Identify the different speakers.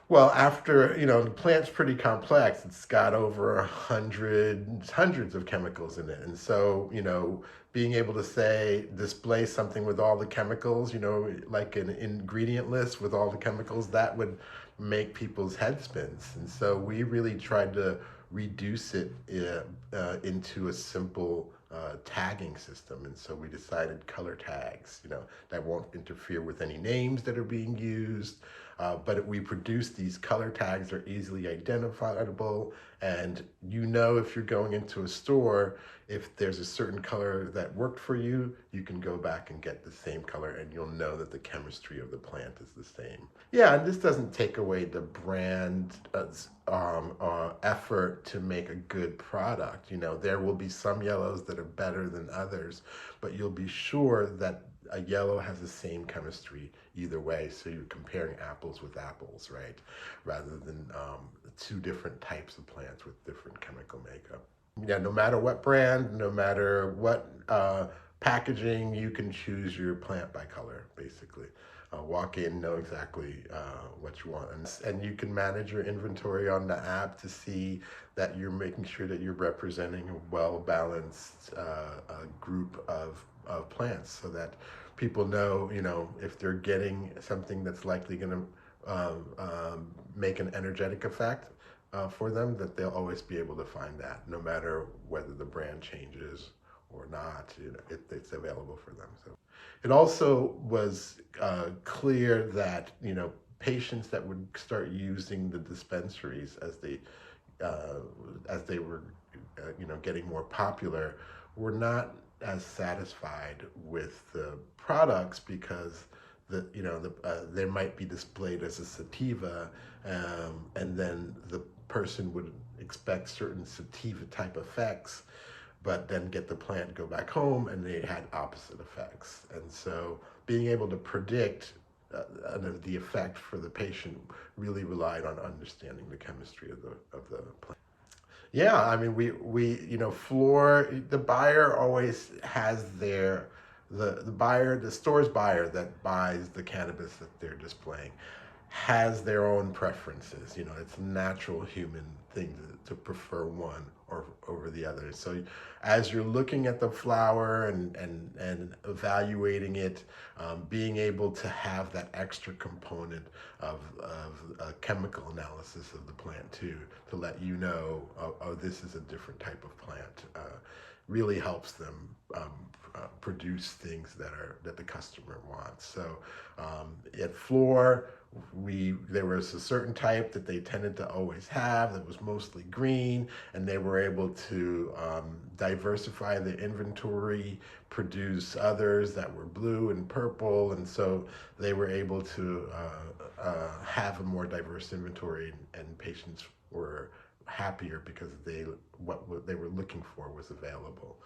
Speaker 1: Well, after, the plant's pretty complex. It's got over hundreds of chemicals in it. And so, being able to say, display something with all the chemicals, like an ingredient list with all the chemicals, that would make people's head spins. And so we really tried to reduce it into a simple tagging system. And so we decided color tags, that won't interfere with any names that are being used. But we produce these color tags that are easily identifiable, and if you're going into a store, if there's a certain color that worked for you, you can go back and get the same color, and you'll know that the chemistry of the plant is the same. Yeah, and this doesn't take away the brand effort to make a good product. There will be some yellows that are better than others, but you'll be sure that a yellow has the same chemistry either way. So you're comparing apples with apples, right? Rather than two different types of plants with different chemical makeup. Yeah, no matter what brand, no matter what packaging, you can choose your plant by color, basically. Walk in, know exactly what you want. And you can manage your inventory on the app to see that you're making sure that you're representing a well-balanced group of plants so that people know, if they're getting something that's likely going to make an energetic effect for them, that they'll always be able to find that, no matter whether the brand changes or not. It's available for them. So it also was clear that patients that would start using the dispensaries uh, as they were getting more popular were not as satisfied with the products because they might be displayed as a sativa, and then the person would expect certain sativa type effects, but then get the plant, go back home, and they had opposite effects. And so being able to predict the effect for the patient really relied on understanding the chemistry of the plant. Yeah, I mean, floor, the buyer always has the buyer, the store's buyer that buys the cannabis that they're displaying has their own preferences. It's a natural human thing to prefer one or over the other. So as you're looking at the flower and evaluating it, being able to have that extra component of chemical analysis of the plant too, to let you know, oh, this is a different type of plant, really helps them produce things that the customer wants. So at Floor, there was a certain type that they tended to always have that was mostly green, and they were able to diversify the inventory, produce others that were blue and purple, and so they were able to have a more diverse inventory, and patients were happier because what they were looking for was available.